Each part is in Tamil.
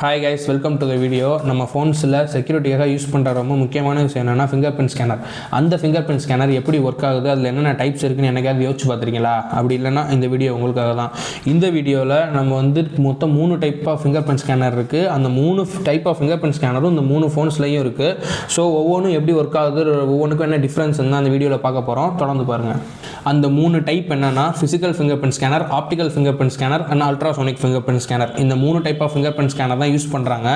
Hi guys, welcome to the video. நம்ம ஃபோன்ஸில் செக்யூரிட்டியாக யூஸ் பண்ணுற ரொம்ப முக்கியமான விஷயம் என்னென்னா ஃபிங்கர் பிரிண்ட் ஸ்கேனர். அந்த ஃபிங்கர் பிரிண்ட் ஸ்கேனர் எப்படி ஒர்க் ஆகுது, அதில் என்னென்ன டைப்ஸ் இருக்குன்னு எனக்காவது யோசிச்சு பார்த்துருக்கீங்களா? அப்படி இல்லைன்னா இந்த வீடியோ உங்களுக்காக தான். இந்த வீடியோவில் நம்ம வந்து மொத்தம் 3 type of fingerprint scanner இருக்குது. அந்த 3 டைப் ஆஃப் ஃபிங்கர் பிரிண்ட் ஸ்கேனரும் இந்த 3 ஃபோன்ஸ்லையும் இருக்குது. ஸோ ஒவ்வொன்றும் எப்படி ஒர்க் ஆகுது, ஒவ்வொன்றுக்கும் என்ன டிஃப்ரென்ஸ் தான் அந்த வீடியோவில் பார்க்க போகிறோம். தொடர்ந்து பாருங்கள். அந்த 3 டைப் என்னென்னா physical fingerprint scanner, optical fingerprint scanner and ultrasonic fingerprint scanner. இந்த 3 type of fingerprint scanner தான் யூஸ் பண்ணுறாங்க.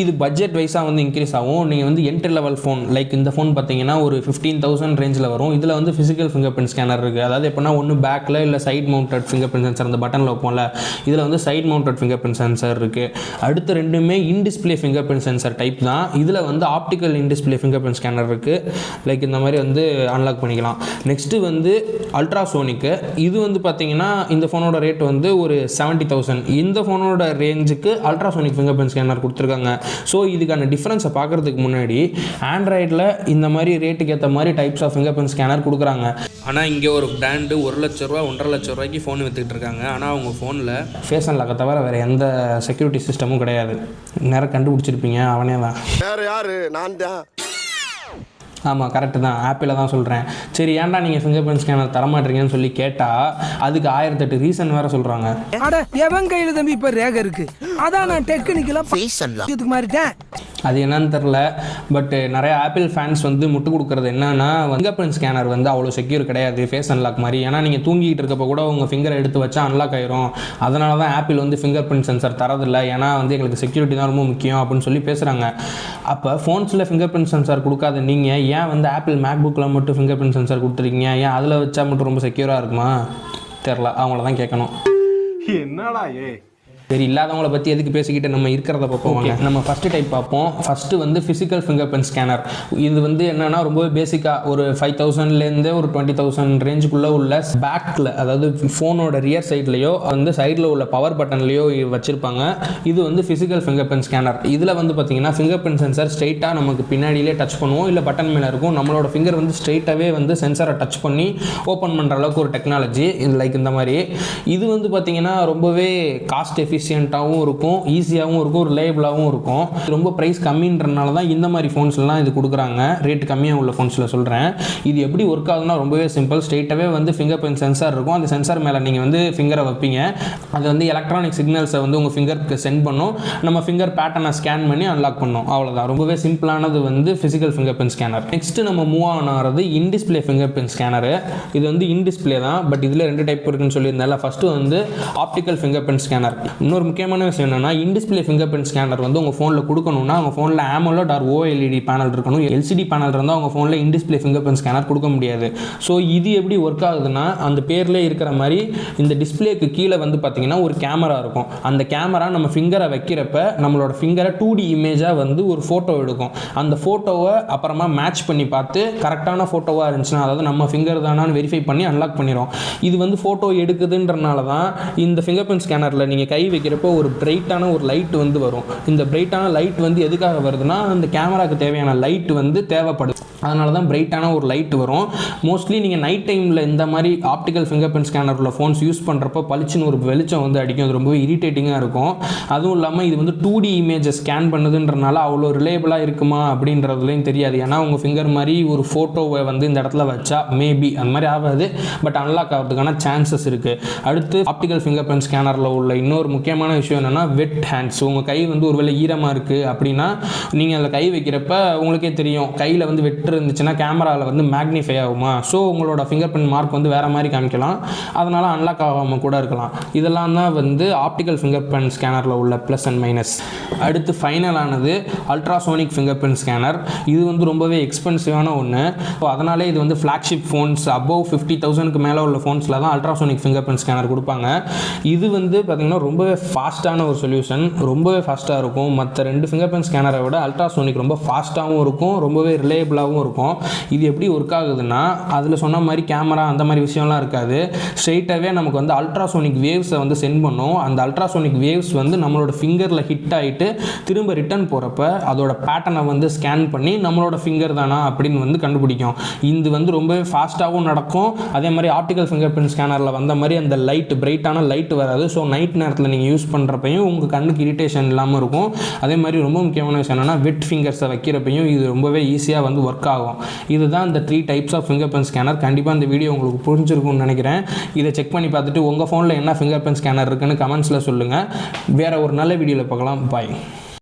இது பட்ஜெட் வைஸாக வந்து இன்க்ரீஸ் ஆகும். நீங்கள் வந்து என்ட்ரி லெவல் ஃபோன் லைக் இந்த ஃபோன் பார்த்தீங்கன்னா ஒரு 15,000 ரேஞ்சில் வரும். இதில் வந்து ஃபிசிக்கல் ஃபிங்கர் பிரிண்ட் ஸ்கேனர் இருக்குது. அதாவது எப்படின்னா ஒன்று பேக்கில் இல்லை side mounted fingerprint sensor அந்த பட்டனில் வைப்போம்ல, இதில் வந்து side mounted fingerprint sensor இருக்குது. அடுத்து ரெண்டுமே in display fingerprint sensor type தான். இதில் வந்து optical in display fingerprint scanner இருக்குது. லைக் இந்த மாதிரி வந்து அன்லாக் பண்ணிக்கலாம். நெக்ஸ்ட்டு வந்து அல்ட்ராசோனிக்கு. இது வந்து பார்த்தீங்கன்னா இந்த ஃபோனோட ரேட் வந்து ஒரு 70,000. இந்த ஃபோனோட ரேஞ்சுக்கு அல்ட்ராசோனிக் ஃபிங்கர் பிரிண்ட் ஸ்கேனர் கொடுத்துருக்காங்க. ஸோ இதுக்கான டிஃப்ரென்ஸை பார்க்குறதுக்கு முன்னாடி ஆண்ட்ராய்டில் இந்த மாதிரி ரேட்டுக்கு ஏற்ற மாதிரி types of fingerprint scanner கொடுக்குறாங்க. ஆனால் இங்கே ஒரு பிராண்டு 1 லட்ச ரூபா 1.5 லட்ச ரூபாய்க்கு ஃபோன் விற்றுக்கிட்டு இருக்காங்க. ஆனால் அவங்க ஃபோனில் ஃபேஸ் அன்லாக்கை தவிர வேறு எந்த செக்யூரிட்டி சிஸ்டமும் கிடையாது. நேரம் கண்டுபிடிச்சிருப்பீங்க, அவனே தான். வேறு யார்? நான் தான். ஆமாம், கரெக்டு தான். ஆப்பில் தான் சொல்கிறேன். சரி, ஏன்டா நீங்கள் ஃபிங்கர் பிரிண்ட் ஸ்கேனர் தரமாட்டீங்கன்னு சொல்லி கேட்டால் அதுக்கு 1008 ரீசன் வேறு சொல்கிறாங்க. அட எவன் கையில் தம்பி இப்போ ரேக இருக்குது, அதான் நான் டெக்னிக்கலாக இதுக்கு மாறிட்டேன். அது என்னன்னு தெரில. பட் நிறைய ஆப்பிள் ஃபேன்ஸ் வந்து முட்டு கொடுக்குறது என்னன்னா, ஃபிங்கர் பிரிண்ட் ஸ்கேனர் வந்து அவ்வளோ செக்யூர் கிடையாது ஃபேஸ் அன்லாக் மாதிரி. ஏன்னா நீங்கள் தூங்கிட்டு இருக்கப்போ கூட உங்கள் ஃபிங்கரை எடுத்து வச்சா அன்லாக் ஆயிரும். அதனால தான் ஆப்பிள் வந்து ஃபிங்கர் பிரிண்ட் சென்சர் தரதில்லை. ஏன்னா வந்து எங்களுக்கு செக்யூரிட்டி தான் ரொம்ப முக்கியம் அப்படின்னு சொல்லி பேசுகிறாங்க. அப்போ ஃபோன்ஸில் ஃபிங்கர் பிரிண்ட் சென்சார் கொடுக்காத நீங்கள் ஏன் வந்து ஆப்பிள் மேக்புக்கில் மட்டும் ஃபிங்கர் பிரிண்ட் சென்சார் கொடுத்துருக்கீங்க? ஏன் அதில் வச்சா மட்டும் ரொம்ப செக்யூராக இருக்குமா? தெரில, அவங்கள தான் கேட்கணும். என்னடா சரி, இல்லாதவங்களை பற்றி எதுக்கு பேசிக்கிட்டு நம்ம இருக்கிறத பார்ப்போம். நம்ம ஃபஸ்ட்டு டைப் பார்ப்போம். ஃபஸ்ட்டு வந்து ஃபிசிக்கல் ஃபிங்கர் பிரிண்ட் ஸ்கேனர். இது வந்து என்னென்னா ரொம்பவே பேசிக்காக ஒரு 5,000லேருந்து ஒரு 20,000 ரேஞ்சுக்குள்ளே உள்ள பேக்கில், அதாவது ஃபோனோட ரியர் சைட்லேயோ வந்து சைடில் உள்ள பவர் பட்டன்லேயோ வச்சுருப்பாங்க. இது வந்து ஃபிசிக்கல் ஃபிங்கர் பிரிண்ட் ஸ்கேனர். இதில் வந்து பார்த்திங்கன்னா ஃபிங்கர் பிரிண்ட் சென்சர் ஸ்ட்ரெயிட்டாக நமக்கு பின்னாடியிலே டச் பண்ணுவோம், இல்லை பட்டன் மேலே இருக்கும். நம்மளோட ஃபிங்கர் வந்து ஸ்ட்ரெயிட்டாகவே வந்து சென்சரை டச் பண்ணி ஓப்பன் பண்ணுற அளவுக்கு ஒரு டெக்னாலஜி இது. லைக் இந்த மாதிரி இது வந்து பார்த்திங்கன்னா ரொம்பவே காஸ்ட் எஃபிஷியண்ட்டாகவும் இருக்கும், ஈஸியாகவும் இருக்கும், ரிலையபிளாகவும் இருக்கும். ரொம்ப ப்ரைஸ் கம்மின்றனால தான் இந்த மாதிரி ஃபோன்ஸ்லாம் இது கொடுக்குறாங்க. ரேட் கம்மியாக உள்ள ஃபோன்ஸில் சொல்கிறேன். இது எப்படி ஒர்க் ஆகுதுன்னா ரொம்பவே சிம்பிள். ஸ்ட்ரெயிட்டாகவே வந்து ஃபிங்கர் பிரிண்ட் சென்சார் இருக்கும். அந்த சென்சார் மேலே நீங்கள் வந்து ஃபிங்கரை வைப்பீங்க. அது வந்து எலக்ட்ரானிக் சிக்னல்ஸை வந்து உங்கள் ஃபிங்கருக்கு சென்ட் பண்ணும். நம்ம ஃபிங்கர் பேட்டர்னை ஸ்கேன் பண்ணி அன்லாக் பண்ணோம். அவ்வளோதான். ரொம்பவே சிம்பிளானது வந்து physical fingerprint scanner. Next நம்ம மூவ் ஆனது இன் டிஸ்பிளே ஃபிங்கர் பிரிண்ட் ஸ்கேனர். இது வந்து இன் டிஸ்பிளே தான், பட் இதில் 2 டைப் இருக்குன்னு சொல்லியிருந்தால. ஃபஸ்ட்டு வந்து ஆப்டிக்கல் ஃபிங்கர் பிரிண்ட் ஸ்கேனர். இன்னொரு முக்கியமான விஷயம் என்னன்னா, இன் டிஸ்பிளே ஃபிங்கர் பிரிண்ட் ஸ்கேனர் வந்து உங்கள் ஃபோனில் கொடுக்கணும்னா உங்கள் ஃபோனில் AMOLED or OLED பேனல் இருக்கணும். LCD பேனல் இருந்தால் உங்கள் ஃபோனில் இன் டிஸ்பிளே ஃபிங்கர் பிரிண்ட் ஸ்கேனர் கொடுக்க முடியாது. ஸோ இது எப்படி ஒர்க் ஆகுதுன்னா, அந்த பேர்லேயே இருக்கிற மாதிரி இந்த டிஸ்பிளேக்கு கீழே வந்து பார்த்தீங்கன்னா ஒரு கேமரா இருக்கும். அந்த கேமரா நம்ம ஃபிங்கரை வைக்கிறப்ப நம்மளோட ஃபிங்கரை 2D இமேஜாக வந்து ஒரு ஃபோட்டோ எடுக்கும். அந்த ஃபோட்டோவை அப்புறமா மேட்ச் பண்ணி பார்த்து கரெக்டான ஃபோட்டோவாக இருந்துச்சுன்னா, அதாவது நம்ம ஃபிங்கர் தானான்னு வெரிஃபை பண்ணி அன்லாக் பண்ணிடும். இது வந்து ஃபோட்டோ எடுக்குதுன்றனால தான் இந்த ஃபிங்கர் பிரிண்ட் ஸ்கேனரில் நீங்கள் கை வைக்கிறப்போ ஒரு பிரைட்டான ஒரு லைட் வந்து வரும். இந்த பிரைட்டான லைட் வந்து எதுக்காக வருதுன்னா, அந்த கேமராக்கு தேவையான லைட் வந்து தேவைப்படுது. அதனால தான் பிரைட்டான ஒரு லைட் வரும். மோஸ்ட்லி நீங்கள் நைட் டைமில் இந்த மாதிரி ஆப்டிக்கல் ஃபிங்கர் பிரிண்ட் ஸ்கேனர் உள்ள ஃபோன்ஸ் யூஸ் பண்ணுறப்போ பளிச்சுன்னு ஒரு வெளிச்சம் வந்து அடிக்கும். அது ரொம்பவே இரிட்டேட்டிங்காக இருக்கும். அதுவும் இல்லாமல் இது வந்து 2D இமேஜை ஸ்கேன் பண்ணுதுன்றனால அவ்வளோ ரிலேபிளாக இருக்குமா அப்படின்றதுலையும் தெரியாது. ஏன்னா உங்கள் ஃபிங்கர் மாதிரி ஒரு ஃபோட்டோவை வந்து இந்த இடத்துல வச்சா மேபி அந்த மாதிரி ஆகாது, பட் அன்லாக் ஆகிறதுக்கான சான்சஸ் இருக்குது. அடுத்து ஆப்டிக்கல் ஃபிங்கர் பிரிண்ட் ஸ்கேனரில் உள்ள இன்னொரு முக்கியமான விஷயம் என்னென்னா வெட் ஹேண்ட்ஸ். உங்கள் கை வந்து ஒருவேளை ஈரமாக இருக்குது அப்படின்னா நீங்கள் அதில் கை வைக்கிறப்ப உங்களுக்கே தெரியும், கையில் வந்து வெட்டு இருந்துச்சுன்னா கேமராவில் வந்து மேக்னிஃபை ஆகுமா. ஸோ உங்களோட ஃபிங்கர் பிரிண்ட் மார்க் வந்து வேறு மாதிரி காமிக்கலாம். அதனால் அன்லாக் ஆகாமல் கூட இருக்கலாம். இதெல்லாம் தான் வந்து ஆப்டிக்கல் ஃபிங்கர் பிரிண்ட் ஸ்கேனரில் உள்ள ப்ளஸ் அண்ட் மைனஸ். அடுத்து ஃபைனலானது அல்ட்ராசோனிக் ஃபிங்கர் பிரிண்ட் ஸ்கேனர். இது வந்து ரொம்பவே எக்ஸ்பென்சிவான ஒன்று. ஸோ அதனாலே இது வந்து ஃப்ளாக்ஷிப் ஃபோன்ஸ் அபவ் 50,000க்கு மேலே உள்ள ஃபோன்ஸில் தான் அல்ட்ராசோனிக் ஃபிங்கர் பிரிண்ட் ஸ்கேனர் கொடுப்பாங்க. இது வந்து பார்த்திங்கன்னா ரொம்பவே ஃபாஸ்ட்டான ஒரு சொல்யூஷன். ரொம்பவே ஃபாஸ்ட்டாக இருக்கும். மற்ற 2 ஃபிங்கர் பிரிண்ட் ஸ்கேனரை விட அல்ட்ராசோனிக் ரொம்ப ஃபாஸ்ட்டாகவும் இருக்கும், ரொம்பவே ரிலேபிளாகவும் கம்ஃபர்டபுளாகவும் இருக்கும். இது எப்படி ஒர்க் ஆகுதுன்னா, அதில் சொன்ன மாதிரி கேமரா அந்த மாதிரி விஷயம்லாம் இருக்காது. ஸ்ட்ரெயிட்டாகவே நமக்கு வந்து அல்ட்ராசோனிக் வேவ்ஸை வந்து சென்ட் பண்ணும். அந்த அல்ட்ராசோனிக் வேவ்ஸ் வந்து நம்மளோட ஃபிங்கரில் ஹிட் ஆகிட்டு திரும்ப ரிட்டர்ன் போகிறப்ப அதோட பேட்டர்னை வந்து ஸ்கேன் பண்ணி நம்மளோட ஃபிங்கர் தானா அப்படின்னு வந்து கண்டுபிடிக்கும். இது வந்து ரொம்பவே ஃபாஸ்ட்டாகவும் நடக்கும். அதே மாதிரி ஆப்டிக்கல் ஃபிங்கர் பிரிண்ட் ஸ்கேனரில் வந்த மாதிரி அந்த லைட் பிரைட்டான லைட் வராது. ஸோ நைட் நேரத்தில் நீங்கள் யூஸ் பண்ணுறப்பையும் உங்கள் கண்ணுக்கு இரிட்டேஷன் இல்லாமல் இருக்கும். அதே மாதிரி ரொம்ப முக்கியமான விஷயம் என்னென்னா, வெட் ஃபிங்கர்ஸை வைக்கிறப்பையும் இது ரொம்பவே ஈஸியாக வந்து ஒர்க் ஆகும். இதுதான் இந்த 3 types of fingerprint scanner. கண்டிப்பாக இந்த வீடியோ உங்களுக்கு புரிஞ்சிருக்கும்னு நினைக்கிறேன். இதை செக் பண்ணி பார்த்துட்டு உங்கள் ஃபோனில் என்ன ஃபிங்கர் பிரிண்ட் ஸ்கேனர் இருக்குன்னு கமெண்ட்ஸில் சொல்லுங்கள். வேறு ஒரு நல்ல வீடியோவில் பார்க்கலாம். பாய்.